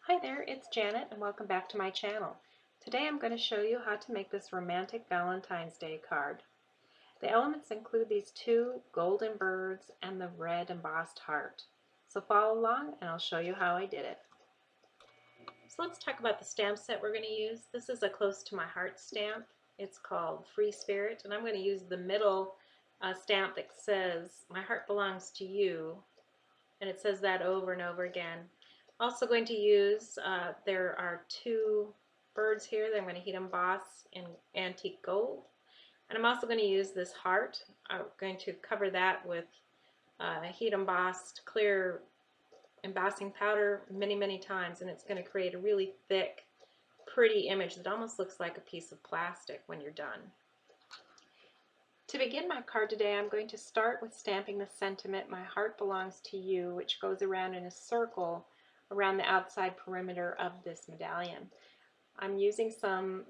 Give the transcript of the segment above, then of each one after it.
Hi there, it's Janet and welcome back to my channel. Today I'm going to show you how to make this romantic Valentine's Day card. The elements include these two golden birds and the red embossed heart. So follow along and I'll show you how I did it. So let's talk about the stamp set we're going to use. This is a close to my heart stamp. It's called Free Spirit, and I'm going to use the middle stamp that says my heart belongs to you, and it says that over and over again. Also going to use, there are two birds here that I'm going to heat emboss in antique gold. And I'm also going to use this heart. I'm going to cover that with heat embossed clear embossing powder many times, and it's going to create a really thick, pretty image that almost looks like a piece of plastic when you're done. To begin my card today, I'm going to start with stamping the sentiment, "My heart belongs to you," which goes around in a circle around the outside perimeter of this medallion. I'm using some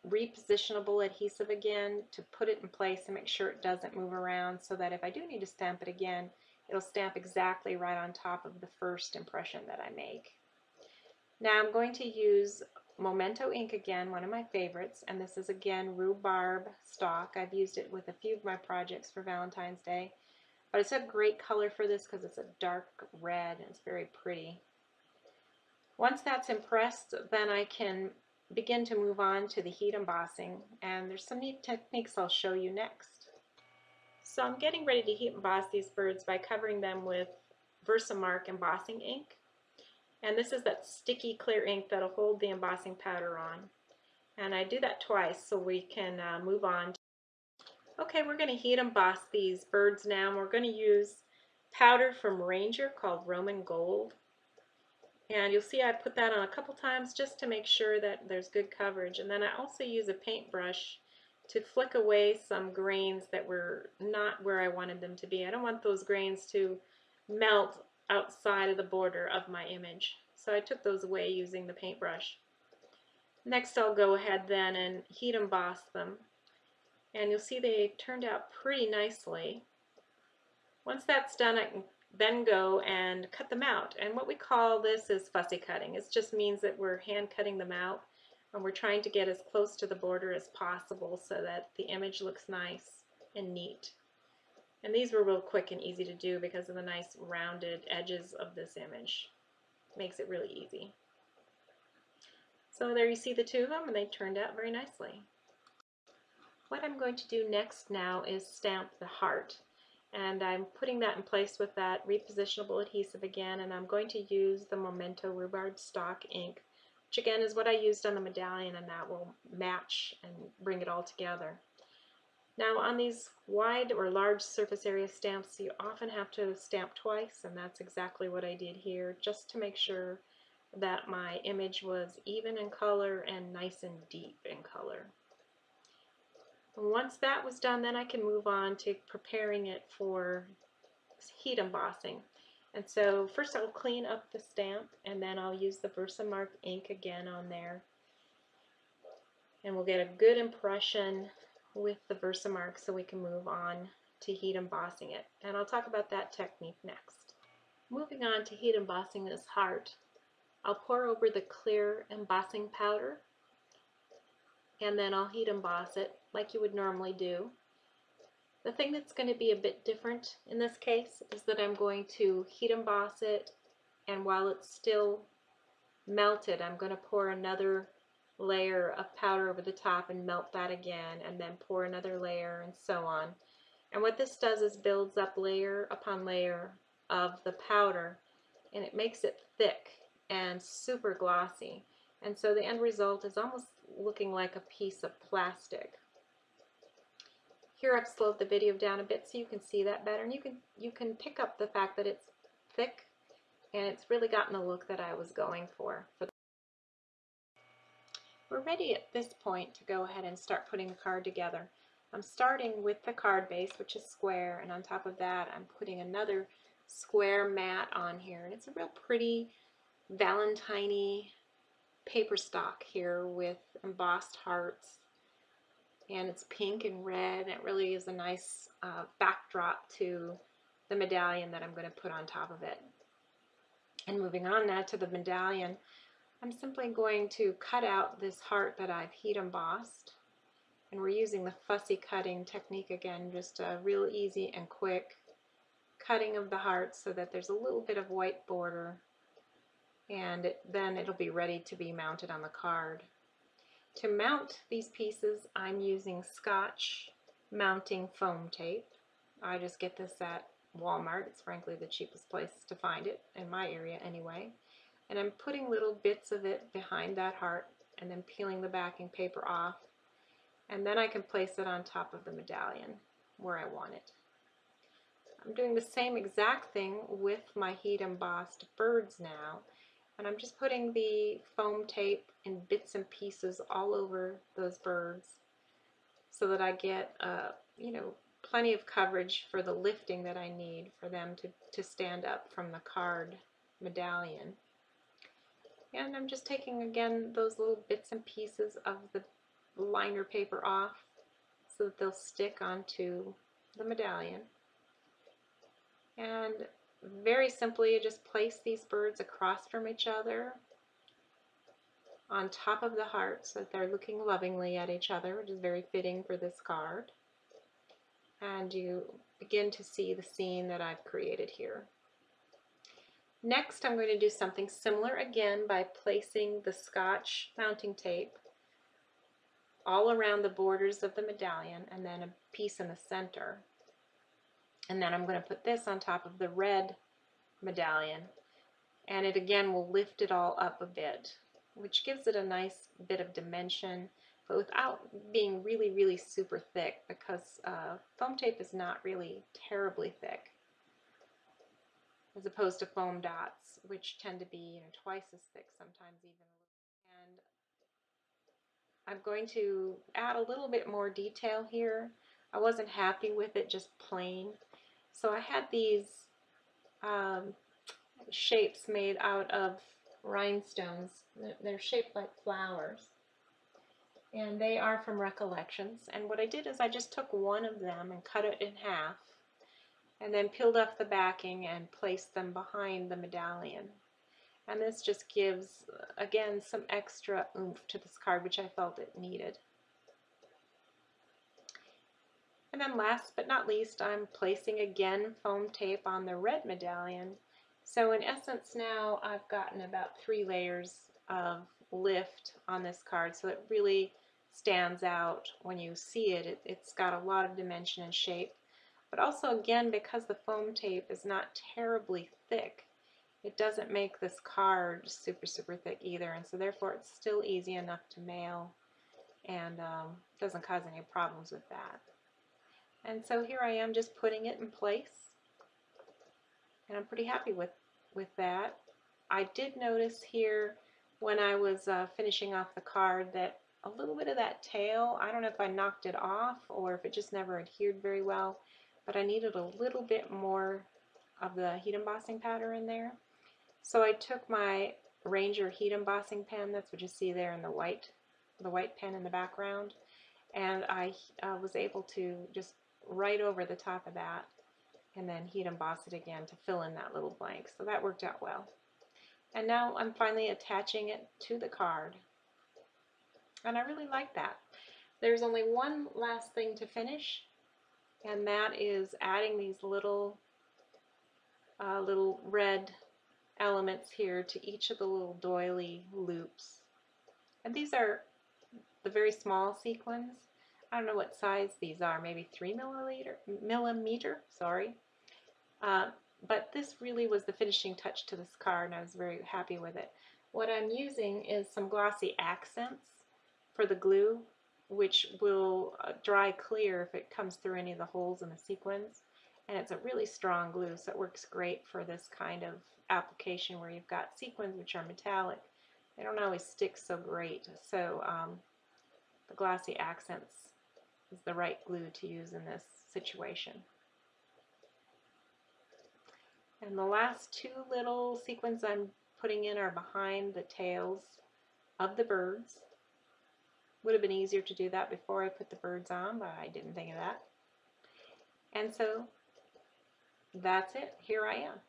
repositionable adhesive again to put it in place and make sure it doesn't move around, so that if I do need to stamp it again, it'll stamp exactly right on top of the first impression that I make. Now I'm going to use Memento ink again, one of my favorites, and this is again Rhubarb Stalk. I've used it with a few of my projects for Valentine's Day, but it's a great color for this because it's a dark red and it's very pretty. Once that's impressed, then I can begin to move on to the heat embossing, and there's some neat techniques I'll show you next. So I'm getting ready to heat emboss these birds by covering them with Versamark embossing ink, and this is that sticky clear ink that'll hold the embossing powder on, and I do that twice so we can move on. Okay, we're going to heat emboss these birds now, and we're going to use powder from Ranger called Roman Gold. And you'll see I put that on a couple times just to make sure that there's good coverage. And then I also use a paintbrush to flick away some grains that were not where I wanted them to be. I don't want those grains to melt outside of the border of my image. So I took those away using the paintbrush. Next I'll go ahead then and heat emboss them. And you'll see they turned out pretty nicely. Once that's done, I can then go and cut them out. And what we call this is fussy cutting. It just means that we're hand cutting them out, and we're trying to get as close to the border as possible so that the image looks nice and neat. And these were real quick and easy to do because of the nice rounded edges of this image. Makes it really easy. So there you see the two of them, and they turned out very nicely. What I'm going to do next now is stamp the heart. And I'm putting that in place with that repositionable adhesive again, and I'm going to use the Memento Rhubarb Stock ink, which again is what I used on the medallion, and that will match and bring it all together. Now on these wide or large surface area stamps, you often have to stamp twice, and that's exactly what I did here, just to make sure that my image was even in color and nice and deep in color. Once that was done, then I can move on to preparing it for heat embossing. And so first I'll clean up the stamp, and then I'll use the Versamark ink again on there. And we'll get a good impression with the Versamark so we can move on to heat embossing it. And I'll talk about that technique next. Moving on to heat embossing this heart, I'll pour over the clear embossing powder, and then I'll heat emboss it like you would normally do. The thing that's going to be a bit different in this case is that I'm going to heat emboss it, and while it's still melted, I'm going to pour another layer of powder over the top and melt that again, and then pour another layer, and so on. And what this does is builds up layer upon layer of the powder, and it makes it thick and super glossy. And so the end result is almost looking like a piece of plastic. Here I've slowed the video down a bit so you can see that better, and you can pick up the fact that it's thick and it's really gotten the look that I was going for. We're ready at this point to go ahead and start putting the card together. I'm starting with the card base, which is square, and on top of that I'm putting another square mat on here, and it's a real pretty Valentine-y paper stock here with embossed hearts, and it's pink and red, and it really is a nice backdrop to the medallion that I'm going to put on top of it. And moving on now to the medallion, I'm simply going to cut out this heart that I've heat embossed, and we're using the fussy cutting technique again, just a real easy and quick cutting of the heart so that there's a little bit of white border, and then it'll be ready to be mounted on the card. To mount these pieces, I'm using Scotch mounting foam tape. I just get this at Walmart. It's frankly the cheapest place to find it, in my area anyway. And I'm putting little bits of it behind that heart and then peeling the backing paper off. And then I can place it on top of the medallion where I want it. I'm doing the same exact thing with my heat embossed birds now. And I'm just putting the foam tape in bits and pieces all over those birds so that I get, plenty of coverage for the lifting that I need for them to stand up from the card medallion. And I'm just taking again those little bits and pieces of the liner paper off so that they'll stick onto the medallion. And very simply just place these birds across from each other on top of the heart so that they're looking lovingly at each other, which is very fitting for this card. And you begin to see the scene that I've created here. Next, I'm going to do something similar again by placing the Scotch mounting tape all around the borders of the medallion and then a piece in the center. And then I'm going to put this on top of the red medallion, and it again will lift it all up a bit, which gives it a nice bit of dimension, but without being really, really super thick, because foam tape is not really terribly thick, as opposed to foam dots, which tend to be twice as thick, sometimes even a little. And I'm going to add a little bit more detail here. I wasn't happy with it just plain, so I had these shapes made out of rhinestones. They're shaped like flowers, and they are from Recollections. And what I did is I just took one of them and cut it in half, and then peeled off the backing and placed them behind the medallion. And this just gives, again, some extra oomph to this card, which I felt it needed. And then last but not least, I'm placing again foam tape on the red medallion. So in essence now I've gotten about 3 layers of lift on this card, so it really stands out when you see it. It's got a lot of dimension and shape. But also again, because the foam tape is not terribly thick, it doesn't make this card super, super thick either, and so therefore it's still easy enough to mail and doesn't cause any problems with that. And so here I am just putting it in place, and I'm pretty happy with that. I did notice here when I was finishing off the card that a little bit of that tail, I don't know if I knocked it off or if it just never adhered very well, but I needed a little bit more of the heat embossing powder in there. So I took my Ranger heat embossing pen, that's what you see there in the white pen in the background, and I was able to just right over the top of that and then heat emboss it again to fill in that little blank. So that worked out well. And now I'm finally attaching it to the card, and I really like that. There's only one last thing to finish, and that is adding these little red elements here to each of the little doily loops. And these are the very small sequins. I don't know what size these are, maybe 3 millimeter, sorry. But this really was the finishing touch to this card, and I was very happy with it. What I'm using is some glossy accents for the glue, which will dry clear if it comes through any of the holes in the sequins. And it's a really strong glue, so it works great for this kind of application where you've got sequins which are metallic. They don't always stick so great, so the glossy accents is the right glue to use in this situation. And the last 2 little sequins I'm putting in are behind the tails of the birds. Would have been easier to do that before I put the birds on, but I didn't think of that. And so that's it. Here I am.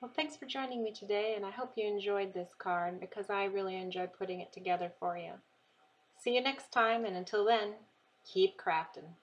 Well, thanks for joining me today, and I hope you enjoyed this card because I really enjoyed putting it together for you. See you next time, and until then, keep crafting.